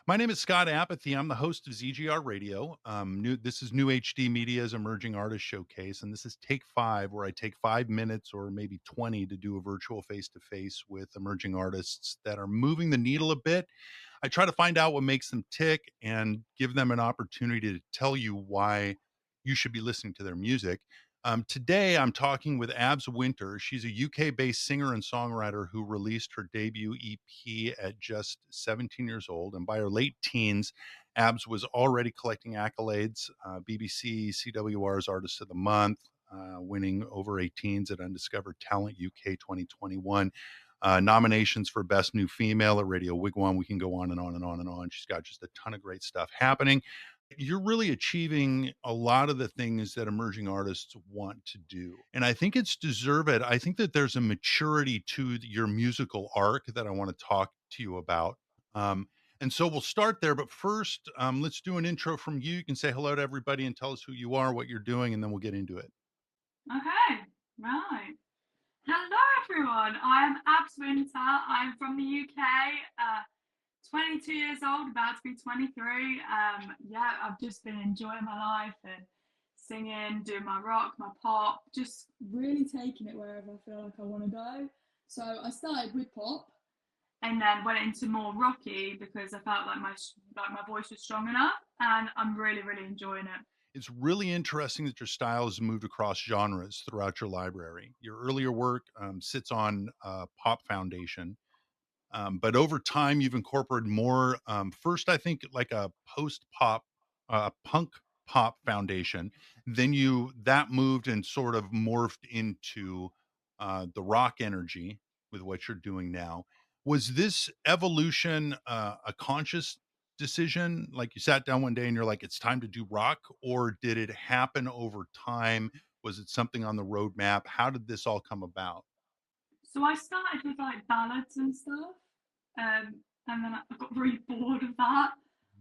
My name is Scot Apathy. I'm the host of ZGR Radio. This is New HD Media's Emerging Artist Showcase, and this is take 5, where I take 5 minutes or maybe 20 to do a virtual face to face with emerging artists that are moving the needle a bit. I try to find out what makes them tick and give them an opportunity to tell you why you should be listening to their music. Today, I'm talking with Abz Winter. She's a UK based singer and songwriter who released her debut EP at just 17 years old. And by her late teens, Abz was already collecting accolades, BBC CWR's Artist of the Month, winning over 18s at Undiscovered Talent UK 2021. Nominations for Best New Female at Radio Wigwam. We can go on and on and on and on. She's got just a ton of great stuff happening. You're really achieving a lot of the things that emerging artists want to do. And I think it's deserved. I think that there's a maturity to your musical arc that I want to talk to you about. And so we'll start there. But first, let's do an intro from you. You can say hello to everybody and tell us who you are, what you're doing, and then we'll get into it. Okay, right. Hello, everyone. I am Abz Winter. I'm from the UK. 22 years old, about to be 23. Yeah, I've just been enjoying my life and singing, doing my rock, my pop, just really taking it wherever I feel like I want to go. So I started with pop, and then went into more rocky because I felt like my voice was strong enough, and I'm really enjoying it. It's really interesting that your style has moved across genres throughout your library. Your earlier work sits on pop foundation. But over time, you've incorporated more. First, I think like a post pop, punk pop foundation. Then that moved and sort of morphed into the rock energy with what you're doing now. Was this evolution a conscious decision? Like you sat down one day and you're like, it's time to do rock, or did it happen over time? Was it something on the roadmap? How did this all come about? So I started with like ballads and stuff, and then I got really bored of that.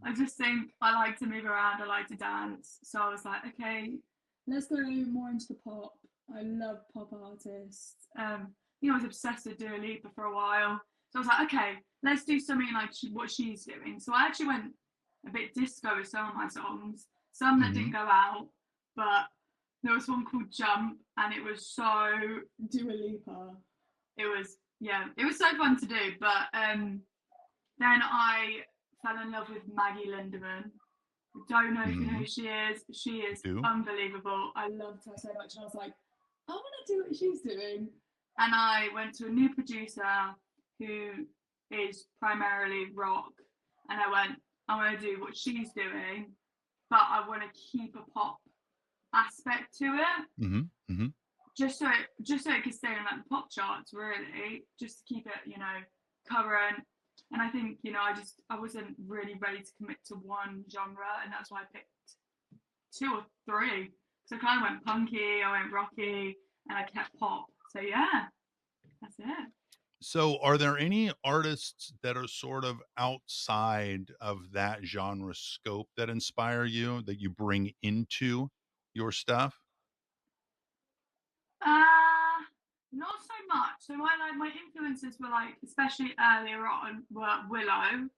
I just think I like to move around, I like to dance. So I was like, okay, let's go more into the pop. I love pop artists. I was obsessed with Dua Lipa for a while. So I was like, okay, let's do something like what she's doing. So I actually went a bit disco with some of my songs, some that Hmm. didn't go out, but there was one called Jump, and it was so Dua Lipa. It was so fun to do. But then I fell in love with Maggie Lindemann. I don't know if you know Hmm. who she is. She I is do. unbelievable. I loved her so much, and I was like, I want to do what she's doing. And I went to a new producer who is primarily rock, and I went, I want to do what she's doing, but I want to keep a pop aspect to it, Hmm. Hmm. just so it could stay on like the pop charts, really, just to keep it, current. And I think, I wasn't really ready to commit to one genre, and that's why I picked two or three. So I kind of went punky, I went rocky, and I kept pop. So yeah, that's it. So, are there any artists that are sort of outside of that genre scope that inspire you, that you bring into your stuff? Uh Not so much. So my influences were like, especially earlier on, were Willow,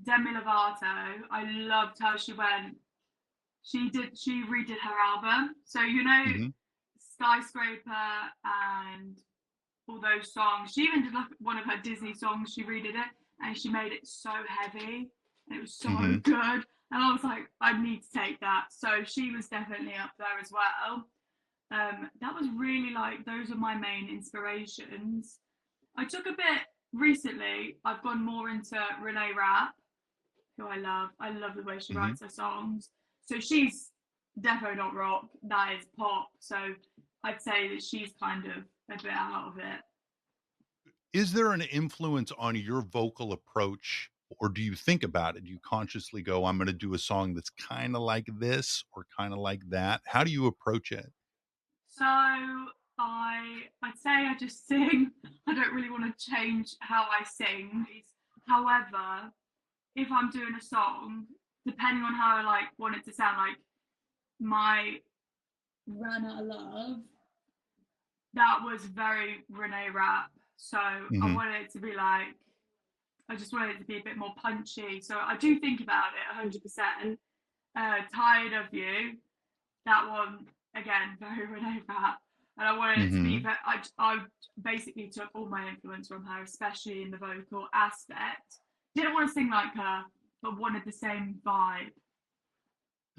Demi Lovato. I loved how she went. She redid her album. So Mhm, Skyscraper and all those songs. She even did like one of her Disney songs. She redid it and she made it so heavy and it was so mhm. good. And I was like, I need to take that. So she was definitely up there as well. That was really like, those are my main inspirations. I took a bit recently. I've gone more into Renee Rapp, who I love. I love the way she Mhm. writes her songs. So she's definitely not rock. That is pop. So I'd say that she's kind of a bit out of it. Is there an influence on your vocal approach, or do you think about it? Do you consciously go, "I'm gonna do a song that's kinda like this or kinda like that?" How do you approach it? So I'd say I just sing. I don't really want to change how I sing. However, if I'm doing a song, depending on how I like want it to sound, like my Ran Out of Love, that was very Renee Rapp. So I Mhm. wanted it to be like I just wanted it to be a bit more punchy. So I do think about it 100%. Tired of You, that one again, very Renee Rapp. And I wanted it to be, Hmm. but I basically took all my influence from her, especially in the vocal aspect. Didn't want to sing like her, but wanted the same vibe.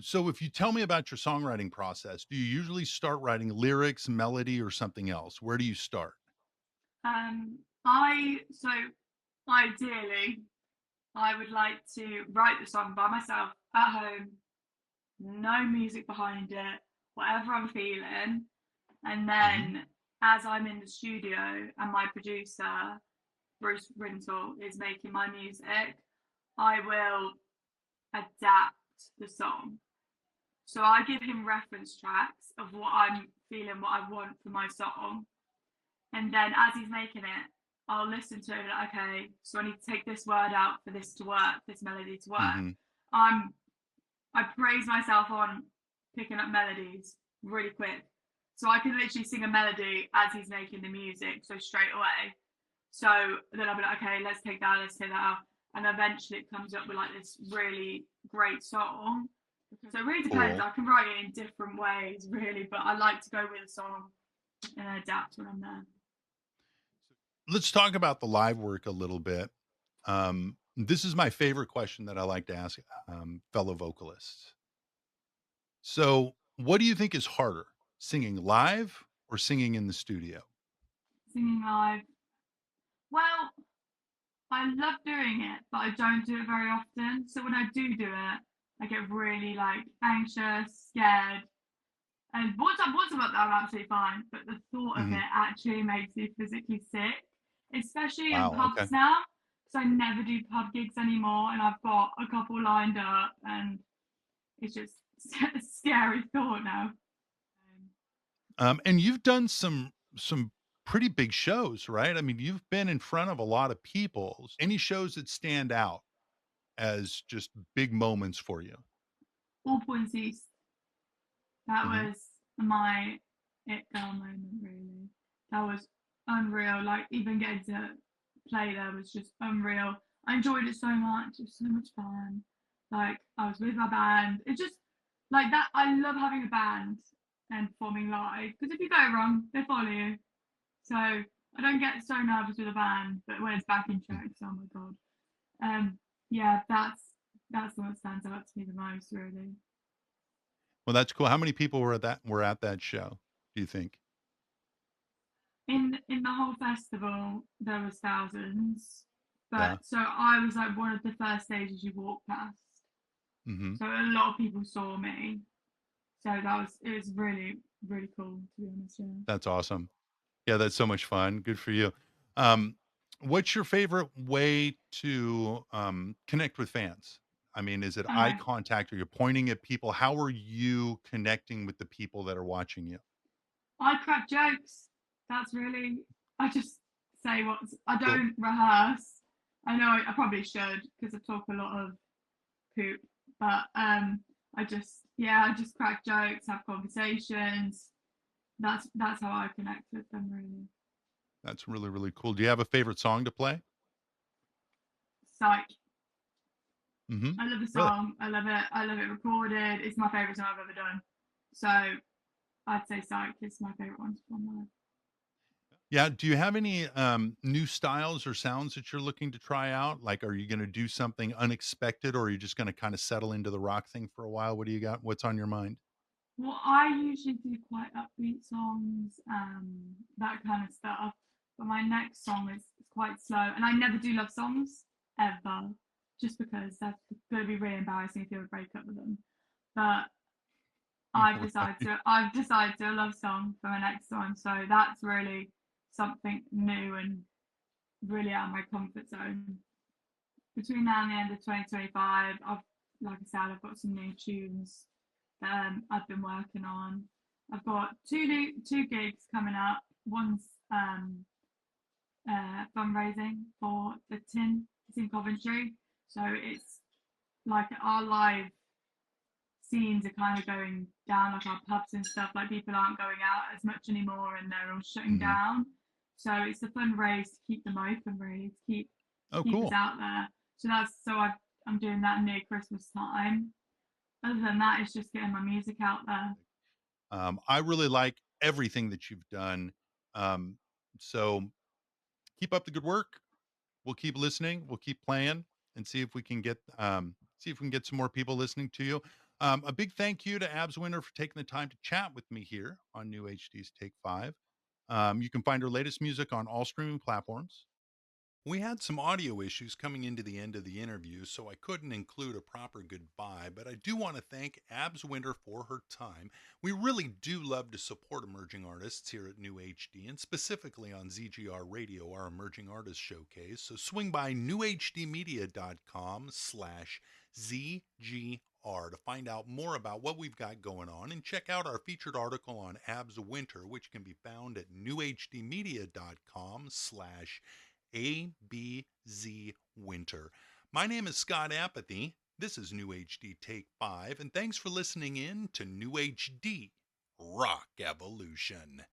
So if you tell me about your songwriting process, do you usually start writing lyrics, melody, or something else? Where do you start? So ideally, I would like to write the song by myself at home, no music behind it, whatever I'm feeling. And Hmm. then as I'm in the studio and my producer, Bruce Rintle, is making my music, I will adapt the song. So I give him reference tracks of what I'm feeling, what I want for my song. And then as he's making it, I'll listen to it and like, okay, so I need to take this word out for this to work, this melody to work. Hmm. I'm I praise myself on picking up melodies really quick. So I can literally sing a melody as he's making the music, so straight away. So then I'll be like, okay, let's take that out. And eventually it comes up with like this really great song. So it really depends. Cool. I can write it in different ways, really, but I like to go with a song and adapt when I'm there. Let's talk about the live work a little bit. This is my favorite question that I like to ask fellow vocalists. So, what do you think is harder, singing live or singing in the studio? Singing live. Well, I love doing it, but I don't do it very often. So when I do it, I get really like anxious, scared. And once I'm up there, I'm absolutely fine. But the thought of Hmm. it actually makes me physically sick, especially in Wow. pubs Okay. now, because I never do pub gigs anymore, and I've got a couple lined up, and it's just a scary thought now. And you've done some pretty big shows, right? I mean, you've been in front of a lot of people. Any shows that stand out as just big moments for you? All points east. That Hmm. was my it girl moment, really. That was unreal. Like even getting to play there was just unreal. I enjoyed it so much. It was so much fun. Like I was with my band. It's just like that. I love having a band and performing live because if you go wrong, they follow you. So I don't get so nervous with a band, but when it's backing tracks, oh my god. Um, yeah, that's the one that stands out to me the most, really. Well, that's cool. How many people were at that show, do you think? In the whole festival there was thousands, but Yeah. so I was like one of the first stages you walk past, Hmm. so a lot of people saw me, so it was really really cool, to be honest. Yeah. That's awesome. Yeah, that's so much fun. Good for you. Um, what's your favorite way to connect with fans? I mean, is it eye Okay, contact or you're pointing at people? How are you connecting with the people that are watching you? I crack jokes. That's really, I just say what's, I Cool. don't rehearse. I know I probably should because I talk a lot of poop, but I just, yeah, I just crack jokes, have conversations. That's how I connect with them, really. That's really, really cool. Do you have a favorite song to play? Psych. Hmm. I love the Really? song. I love it. I love it recorded. It's my favorite song I've ever done. So I'd say Psych is my favorite one to perform live. Yeah. Do you have any new styles or sounds that you're looking to try out? Like, are you going to do something unexpected or are you just going to kind of settle into the rock thing for a while? What do you got? What's on your mind? Well, I usually do quite upbeat songs, that kind of stuff. But my next song is quite slow, and I never do love songs ever, just because that's going to be really embarrassing if you ever break up with them. But Right. I've decided to do a love song for my next one, so that's really something new and really out of my comfort zone. Between now and the end of 2025, like I said, I've got some new tunes that I've been working on. I've got two gigs coming up. One's fundraising for the Tin. It's in Coventry, so it's like our live scenes are kind of going down, like our pubs and stuff. Like people aren't going out as much anymore, and they're all shutting Hmm. down. So it's a fundraise to keep them open, really, to keep Oh, keep us cool. out there. I'm doing that near Christmas time. Other than that, it's just getting my music out there. I really like everything that you've done. Um, so keep up the good work. We'll keep listening. We'll keep playing and see if we can get some more people listening to you. A big thank you to Abz Winter for taking the time to chat with me here on New HD's Take Five. You can find her latest music on all streaming platforms. We had some audio issues coming into the end of the interview, so I couldn't include a proper goodbye, but I do want to thank Abz Winter for her time. We really do love to support emerging artists here at New HD and specifically on ZGR Radio, our emerging artist showcase. So swing by newhdmedia.com/ZGR to find out more about what we've got going on and check out our featured article on Abz Winter, which can be found at newhdmedia.com/ABZ Winter. My name is Scot Apathy. This is New HD Take 5, and thanks for listening in to New HD Rock Evolution.